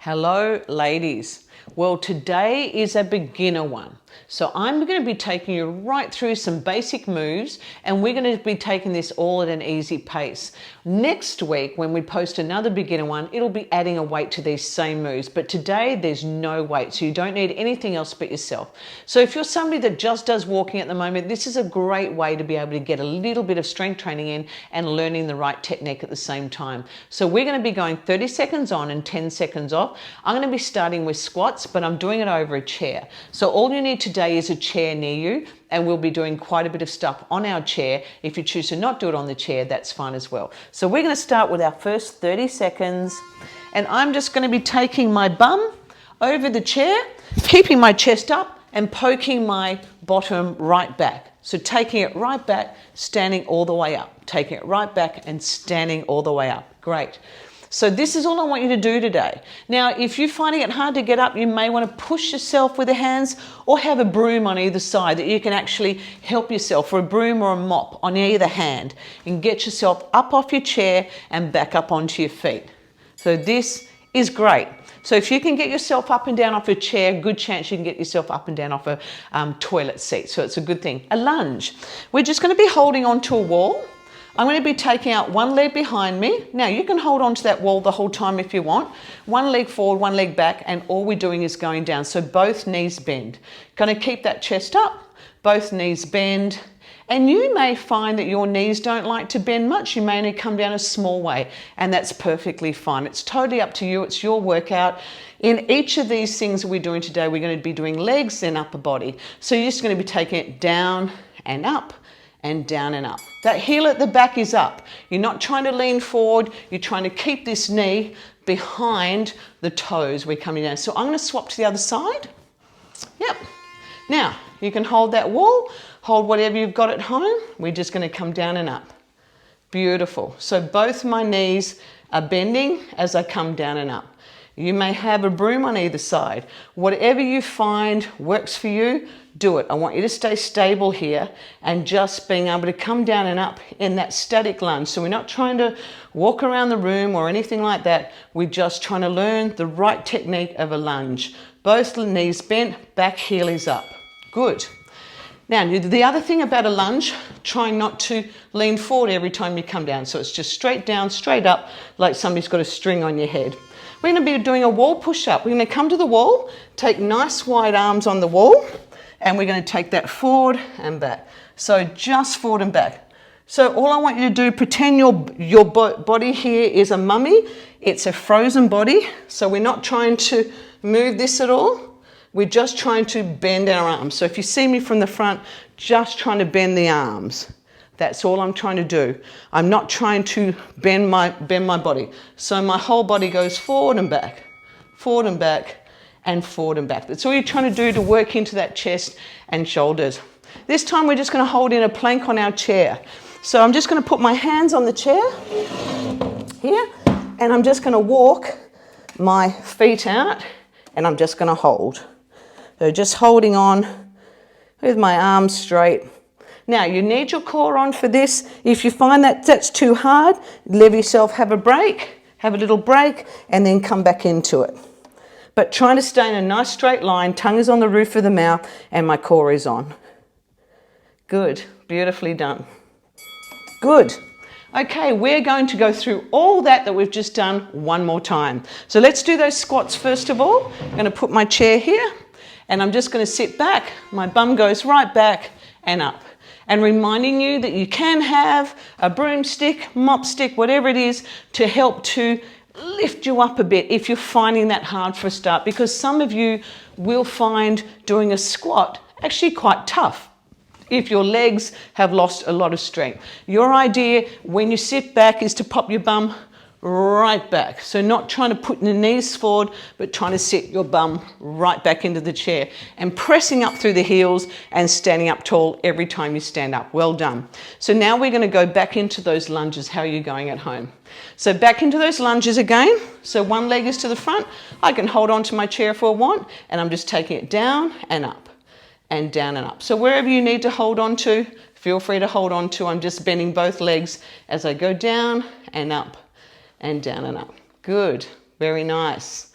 Hello, ladies. Well, today is a beginner one. So I'm going to be taking you right through some basic moves, and we're going to be taking this all at an easy pace. Next week, when we post another beginner one, it'll be adding a weight to these same moves. But today there's no weight, so you don't need anything else but yourself. So if you're somebody that just does walking at the moment, this is a great way to be able to get a little bit of strength training in and learning the right technique at the same time. So we're going to be going 30 seconds on and 10 seconds off. I'm going to be starting with squats, but I'm doing it over a chair. So all you need today is a chair near you, and we'll be doing quite a bit of stuff on our chair. If you choose to not do it on the chair, that's fine as well. So we're going to start with our first 30 seconds, and I'm just going to be taking my bum over the chair, keeping my chest up and poking my bottom right back. So taking it right back, standing all the way up, taking it right back and standing all the way up. Great. So this is all I want you to do today. Now, if you're finding it hard to get up, you may want to push yourself with the hands or have a broom on either side that you can actually help yourself, or a broom or a mop on either hand, and get yourself up off your chair and back up onto your feet. So this is great. So if you can get yourself up and down off a chair, good chance you can get yourself up and down off a toilet seat. So it's a good thing. A lunge. We're just going to be holding onto a wall. I'm going to be taking out one leg behind me. Now you can hold on to that wall the whole time if you want. One leg forward, one leg back, and all we're doing is going down. So both knees bend. Going to keep that chest up, both knees bend. And you may find that your knees don't like to bend much. You may only come down a small way, and that's perfectly fine. It's totally up to you. It's your workout. In each of these things that we're doing today, we're going to be doing legs and upper body. So you're just going to be taking it down and up, and down and up. That heel at the back is up. You're not trying to lean forward. You're trying to keep this knee behind the toes. We're coming down. So I'm going to swap to the other side. Yep. Now, you can hold that wall, hold whatever you've got at home. We're just going to come down and up. Beautiful. So both my knees are bending as I come down and up. You may have a broom on either side. Whatever you find works for you, do it. I want you to stay stable here and just being able to come down and up in that static lunge. So we're not trying to walk around the room or anything like that. We're just trying to learn the right technique of a lunge. Both knees bent, back heel is up. Good. Now, the other thing about a lunge, trying not to lean forward every time you come down. So it's just straight down, straight up, like somebody's got a string on your head. We're going to be doing a wall push-up. We're going to come to the wall, take nice wide arms on the wall, and we're going to take that forward and back. So just forward and back. So all I want you to do, pretend your body here is a mummy. It's a frozen body. So we're not trying to move this at all. We're just trying to bend our arms. So if you see me from the front, just trying to bend the arms. That's all I'm trying to do. I'm not trying to bend my body. So my whole body goes forward and back, forward and back, and forward and back. That's all you're trying to do to work into that chest and shoulders. This time we're just going to hold in a plank on our chair. So I'm just going to put my hands on the chair here, and I'm just going to walk my feet out, and I'm just going to hold. So just holding on with my arms straight. Now, you need your core on for this. If you find that that's too hard, let yourself have a break, have a little break, and then come back into it. But trying to stay in a nice straight line, tongue is on the roof of the mouth, and my core is on. Good, beautifully done. Good. Okay, we're going to go through all that we've just done one more time. So let's do those squats first of all. I'm going to put my chair here, and I'm just going to sit back. My bum goes right back and up. And reminding you that you can have a broomstick, mop stick, whatever it is, to help to lift you up a bit if you're finding that hard for a start, because some of you will find doing a squat actually quite tough if your legs have lost a lot of strength. Your idea when you sit back is to pop your bum right back. So not trying to put the knees forward, but trying to sit your bum right back into the chair and pressing up through the heels and standing up tall every time you stand up. Well done. So now we're going to go back into those lunges. How are you going at home? So back into those lunges again. So one leg is to the front. I can hold on to my chair if I want, and I'm just taking it down and up and down and up. So wherever you need to hold on to, feel free to hold on to. I'm just bending both legs as I go down and up and down and up. Good. Very nice.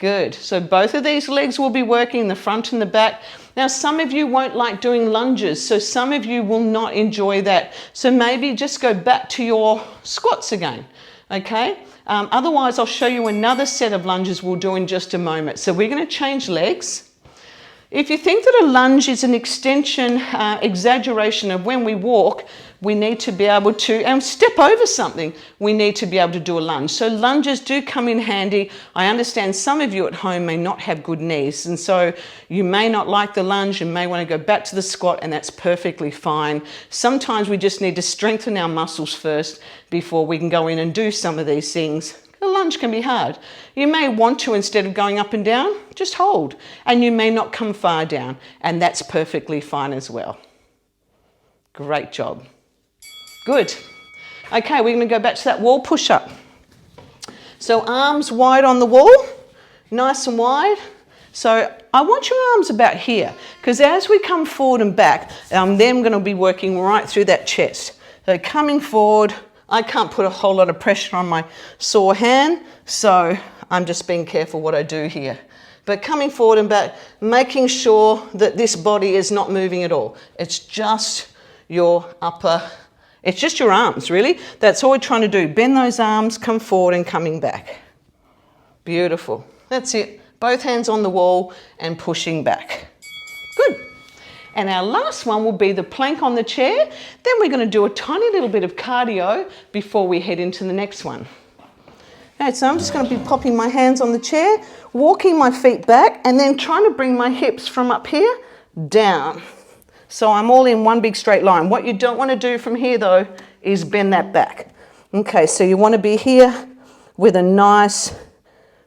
Good. So both of these legs will be working, the front and the back. Now, some of you won't like doing lunges, so some of you will not enjoy that. So maybe just go back to your squats again, okay? Otherwise, I'll show you another set of lunges we'll do in just a moment. So we're going to change legs. If you think that a lunge is an extension, exaggeration of when we walk, we need to be able to step over something. We need to be able to do a lunge. So lunges do come in handy. I understand some of you at home may not have good knees, and so you may not like the lunge. You may want to go back to the squat, and that's perfectly fine. Sometimes we just need to strengthen our muscles first before we can go in and do some of these things. A lunge can be hard. You may want to, instead of going up and down, just hold. And you may not come far down, and that's perfectly fine as well. Great job. Good. Okay, we're going to go back to that wall push-up. So arms wide on the wall, nice and wide. So I want your arms about here, because as we come forward and back, then I'm going to be working right through that chest. So coming forward, I can't put a whole lot of pressure on my sore hand, so I'm just being careful what I do here. But coming forward and back, making sure that this body is not moving at all. It's just your it's just your arms, really. That's all we're trying to do. Bend those arms, come forward and coming back. Beautiful. That's it. Both hands on the wall and pushing back. Good. And our last one will be the plank on the chair. Then we're going to do a tiny little bit of cardio before we head into the next one. Okay, so I'm just going to be popping my hands on the chair, walking my feet back, and then trying to bring my hips from up here down. So I'm all in one big straight line. What you don't want to do from here, though, is bend that back. Okay, so you want to be here with a nice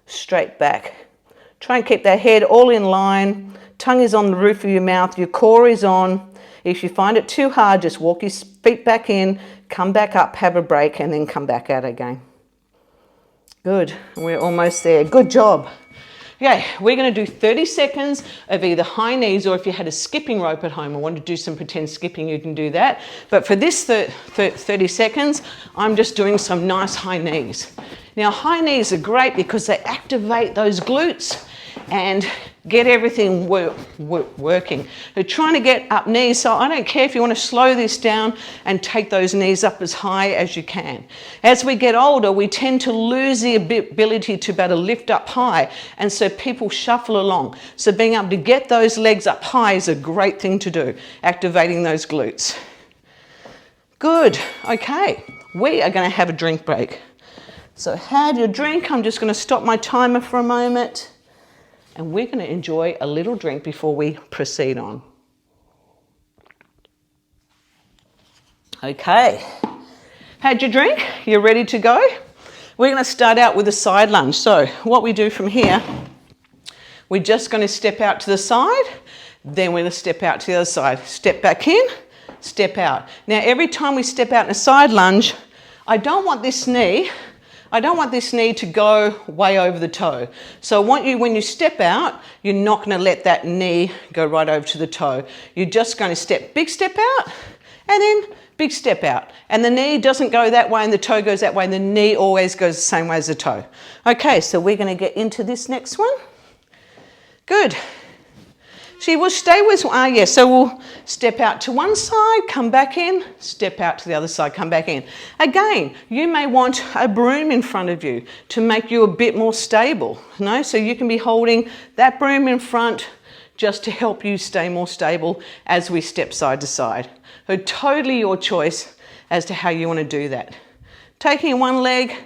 straight back. Try and keep that head all in line. Tongue is on the roof of your mouth, your core is on. If you find it too hard, just walk your feet back in, come back up, have a break, and then come back out again. Good, we're almost there. Good job. Okay, we're going to do 30 seconds of either high knees, or if you had a skipping rope at home and want to do some pretend skipping, you can do that. But for this 30 seconds, I'm just doing some nice high knees. Now, high knees are great because they activate those glutes and get everything working. We're trying to get up knees, so I don't care if you want to slow this down and take those knees up as high as you can. As we get older, we tend to lose the ability to be able to lift up high, and so people shuffle along. So being able to get those legs up high is a great thing to do, activating those glutes. Good, okay, we are going to have a drink break. So have your drink. I'm just going to stop my timer for a moment. And we're going to enjoy a little drink before we proceed on. Okay, had your drink? You're ready to go? We're going to start out with a side lunge. So what we do from here, we're just going to step out to the side, then we're going to step out to the other side. Step back in, step out. Now every time we step out in a side lunge, I don't want this knee to go way over the toe. So I want you, when you step out, you're not going to let that knee go right over to the toe. You're just going to big step out, and then big step out. And the knee doesn't go that way and the toe goes that way, and the knee always goes the same way as the toe. Okay, so we're going to get into this next one. Good. So we'll stay with, so we'll step out to one side, come back in, step out to the other side, come back in. Again, you may want a broom in front of you to make you a bit more stable. So you can be holding that broom in front just to help you stay more stable as we step side to side. So totally your choice as to how you want to do that. Taking one leg,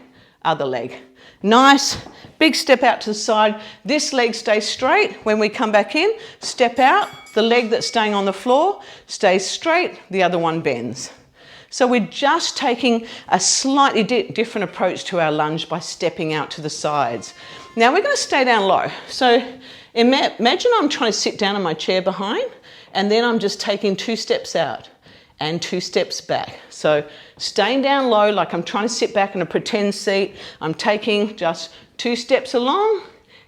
other leg. Nice, big step out to the side. This leg stays straight. When we come back in, step out. The leg that's staying on the floor stays straight. The other one bends. So we're just taking a slightly different approach to our lunge by stepping out to the sides. Now we're going to stay down low. So imagine I'm trying to sit down in my chair behind, and then I'm just taking 2 steps out and 2 steps back. So staying down low, like I'm trying to sit back in a pretend seat. I'm taking just 2 steps along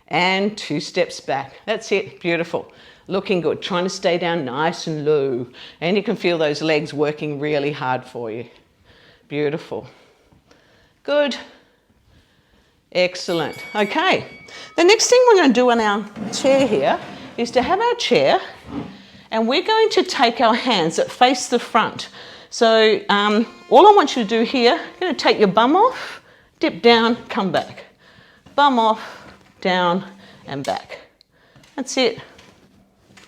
and 2 steps back. That's it, beautiful. Looking good, trying to stay down nice and low. And you can feel those legs working really hard for you. Beautiful. Good. Excellent. Okay. The next thing we're going to do on our chair here is to have our chair, and we're going to take our hands that face the front. So all I want you to do here, you're going to take your bum off, dip down, come back. Bum off, down and back. That's it.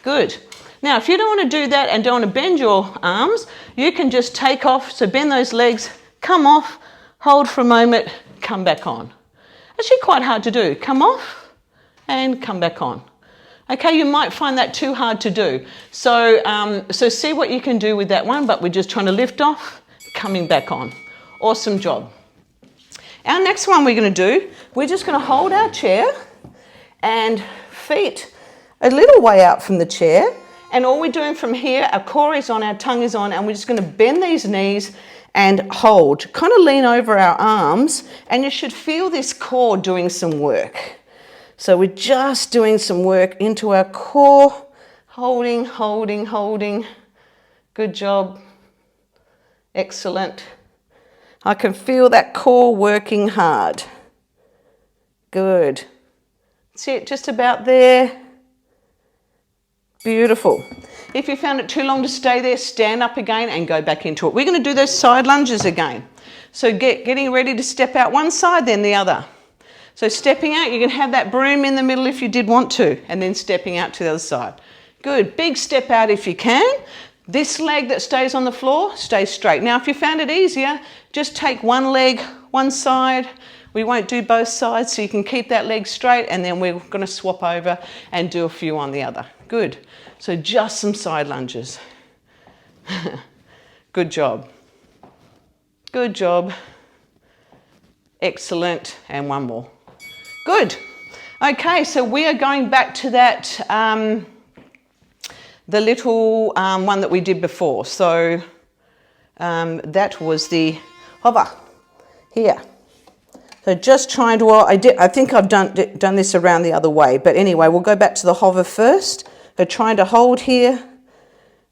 Good. Now, if you don't want to do that and don't want to bend your arms, you can just take off. So bend those legs, come off, hold for a moment, come back on. Actually quite hard to do. Come off and come back on. Okay, you might find that too hard to do. So, so see what you can do with that one, but we're just trying to lift off, coming back on. Awesome job. Our next one we're going to do, we're just going to hold our chair and feet a little way out from the chair. And all we're doing from here, our core is on, our tongue is on, and we're just going to bend these knees and hold. Kind of lean over our arms, and you should feel this core doing some work. So we're just doing some work into our core, holding, holding, holding. Good job. Excellent. I can feel that core working hard. Good. That's it, just about there. Beautiful. If you found it too long to stay there, stand up again and go back into it. We're going to do those side lunges again. So getting ready to step out one side, then the other. So stepping out, you can have that broom in the middle if you did want to, and then stepping out to the other side. Good. Big step out if you can. This leg that stays on the floor, stays straight. Now, if you found it easier, just take one leg, one side. We won't do both sides, so you can keep that leg straight, and then we're going to swap over and do a few on the other. Good. So just some side lunges. Good job. Good job. Excellent. And one more. Good. Okay, so we are going back to that, the little one that we did before. So that was the hover here. So just trying to, well, I think I've done this around the other way, but anyway, we'll go back to the hover first. So trying to hold here.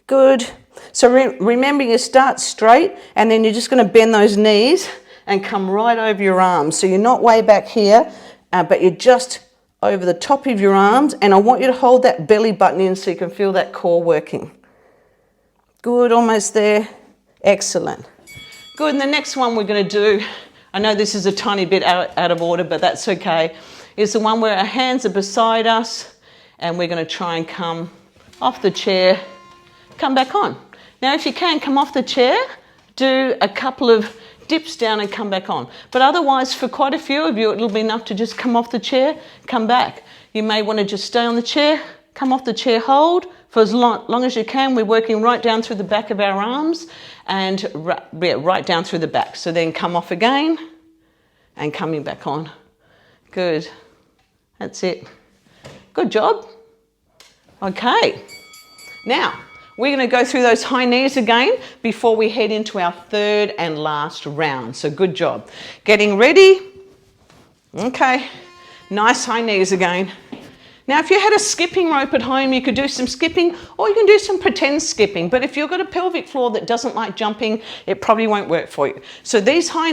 Good. So remember, you start straight, and then you're just going to bend those knees and come right over your arms. So you're not way back here, but you're just over the top of your arms, and I want you to hold that belly button in so you can feel that core working. Good, almost there. Excellent. Good, and the next one we're going to do, I know this is a tiny bit out of order, but that's okay, is the one where our hands are beside us, and we're going to try and come off the chair, come back on. Now, if you can, come off the chair, do a couple of dips down and come back on. But otherwise, for quite a few of you, it'll be enough to just come off the chair, come back. You may want to just stay on the chair, come off the chair, hold for as long as you can. We're working right down through the back of our arms and right down through the back. So then come off again and coming back on. Good. That's it. Good job. Okay. Now, we're going to go through those high knees again before we head into our third and last round. So good job. Getting ready. Okay. Nice high knees again. Now, if you had a skipping rope at home, you could do some skipping, or you can do some pretend skipping. But if you've got a pelvic floor that doesn't like jumping, it probably won't work for you. So these high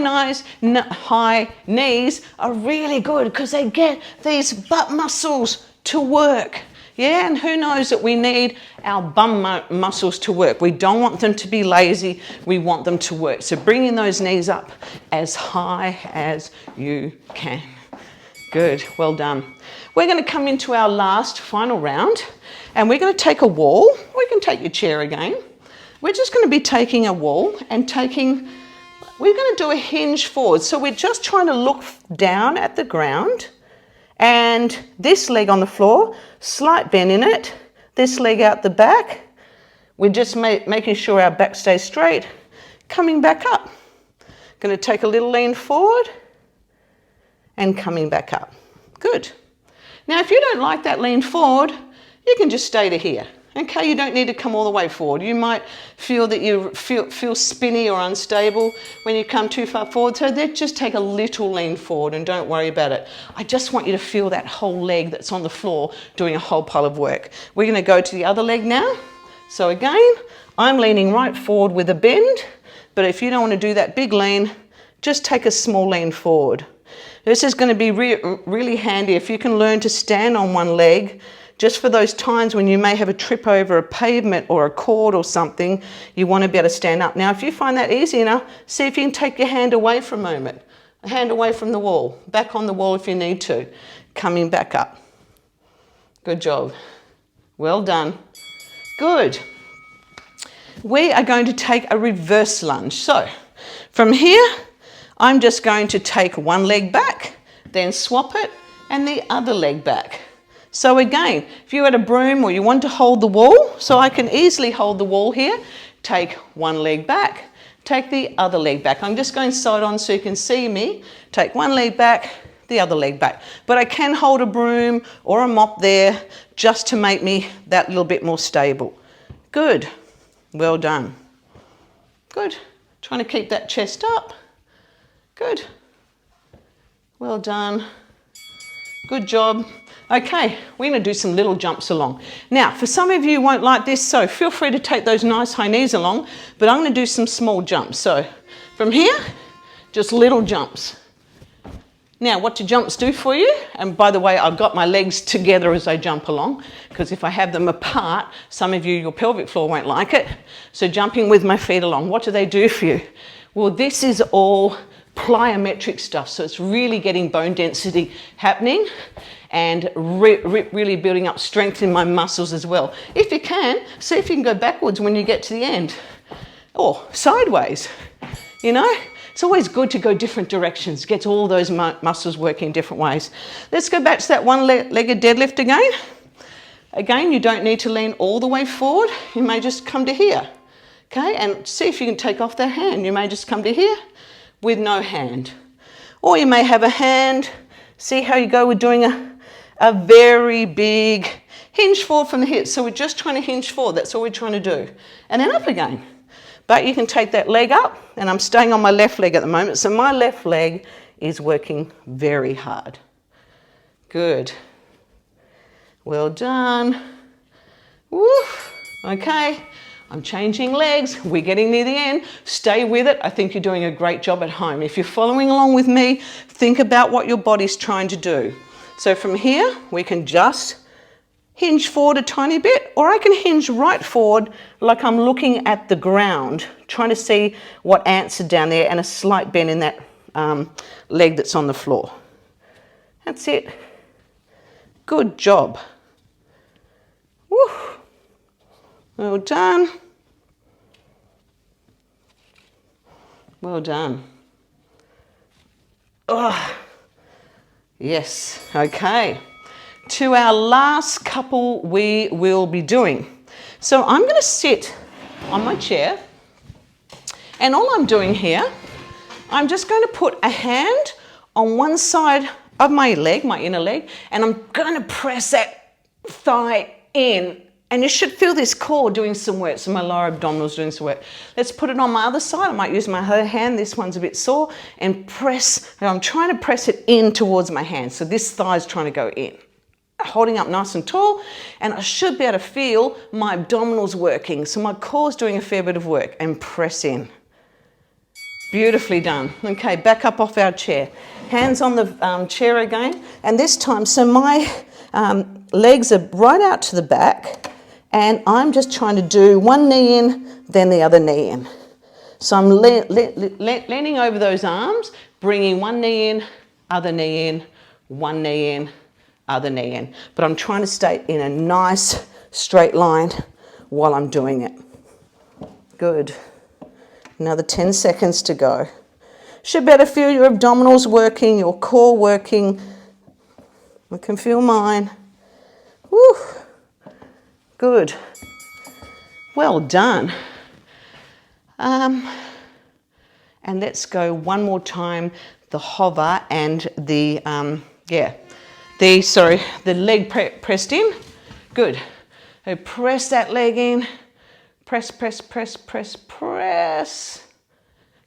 knees are really good because they get these butt muscles to work. Yeah, and who knows that we need our bum muscles to work. We don't want them to be lazy. We want them to work. So bringing those knees up as high as you can. Good, well done. We're going to come into our last final round, and we're going to take a wall. Or you can take your chair again. We're just going to be taking a wall and we're going to do a hinge forward. So we're just trying to look down at the ground, and this leg on the floor, slight bend in it, this leg out the back. We're just making sure our back stays straight, coming back up. Going to take a little lean forward and coming back up. Good. Now, if you don't like that lean forward, you can just stay to here. Okay, you don't need to come all the way forward. You might feel that you feel spinny or unstable when you come too far forward. So then just take a little lean forward and don't worry about it. I just want you to feel that whole leg that's on the floor doing a whole pile of work. We're going to go to the other leg now. So again, I'm leaning right forward with a bend, but if you don't want to do that big lean, just take a small lean forward. This is going to be really handy if you can learn to stand on one leg, just for those times when you may have a trip over a pavement or a cord or something, you want to be able to stand up. Now, if you find that easy enough, see if you can take your hand away for a moment. A hand away from the wall, back on the wall if you need to. Coming back up. Good job. Well done. Good. We are going to take a reverse lunge. So, from here, I'm just going to take one leg back, then swap it, and the other leg back. So again, if you had a broom or you want to hold the wall, so I can easily hold the wall here, take one leg back, take the other leg back. I'm just going side on so you can see me. Take one leg back, the other leg back. But I can hold a broom or a mop there just to make me that little bit more stable. Good. Well done. Good. Trying to keep that chest up. Good. Well done. Good job. Okay, we're going to do some little jumps along. Now, for some of you won't like this, so feel free to take those nice high knees along, but I'm going to do some small jumps. So from here, just little jumps. Now, what do jumps do for you? And by the way, I've got my legs together as I jump along, because if I have them apart, some of you, your pelvic floor won't like it. So jumping with my feet along, what do they do for you? Well, this is all plyometric stuff, so it's really getting bone density happening and really building up strength in my muscles as well. If you can, see if you can go backwards when you get to the end, or sideways, you know. It's always good to go different directions, gets all those muscles working in different ways. Let's go back to that one-legged deadlift again. Again, you don't need to lean all the way forward. You may just come to here, okay? And see if you can take off that hand. You may just come to here with no hand. Or you may have a hand. See how you go with doing a very big hinge forward from the hips. So we're just trying to hinge forward. That's all we're trying to do. And then up again. But you can take that leg up, and I'm staying on my left leg at the moment. So my left leg is working very hard. Good. Well done. Woo. Okay. I'm changing legs. We're getting near the end. Stay with it. I think you're doing a great job at home. If you're following along with me, think about what your body's trying to do. So from here, we can just hinge forward a tiny bit, or I can hinge right forward like I'm looking at the ground, trying to see what ants are down there, and a slight bend in that leg that's on the floor. That's it. Good job. Woo. Well done. Well done. Oh, yes, okay. To our last couple we will be doing. So I'm going to sit on my chair, and all I'm doing here, I'm just going to put a hand on one side of my leg, my inner leg, and I'm going to press that thigh in. And you should feel this core doing some work, so my lower abdominals doing some work. Let's put it on my other side. I might use my other hand. This one's a bit sore. And press, and I'm trying to press it in towards my hand. So this thigh is trying to go in. Holding up nice and tall. And I should be able to feel my abdominals working. So my core's doing a fair bit of work. And press in. Beautifully done. Okay, back up off our chair. Hands on the chair again. And this time, so my legs are right out to the back. And I'm just trying to do one knee in, then the other knee in. So I'm leaning over those arms, bringing one knee in, other knee in, one knee in, other knee in. But I'm trying to stay in a nice straight line while I'm doing it. Good. Another 10 seconds to go. Should better feel your abdominals working, your core working. I can feel mine. Woo. Good. Well done. And let's go one more time, the hover and the leg pressed in. Good. So press that leg in. Press, press, press, press, press.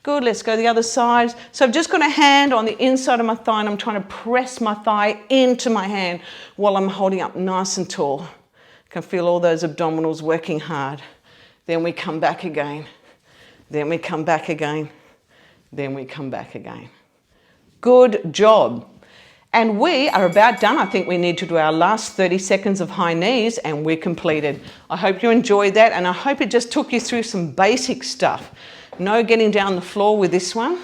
Good, let's go the other side. So I've just got a hand on the inside of my thigh, and I'm trying to press my thigh into my hand while I'm holding up nice and tall. Can feel all those abdominals working hard. Then we come back again. Then we come back again. Then we come back again. Good job. And we are about done. I think we need to do our last 30 seconds of high knees and we're completed. I hope you enjoyed that and I hope it just took you through some basic stuff. No getting down the floor with this one.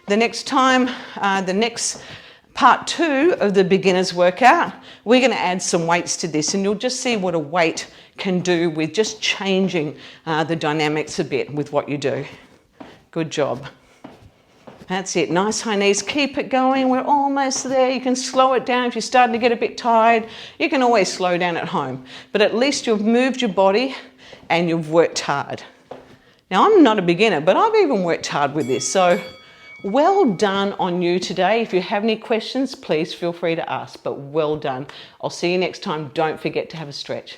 The next time, the next part 2 of the beginner's workout, we're going to add some weights to this and you'll just see what a weight can do with just changing the dynamics a bit with what you do. Good job. That's it, nice high knees, keep it going, we're almost there. You can slow it down if you're starting to get a bit tired. You can always slow down at home, but at least you've moved your body and you've worked hard. Now I'm not a beginner, but I've even worked hard with this, so well done on you today. If you have any questions, please feel free to ask, but well done. I'll see you next time. Don't forget to have a stretch.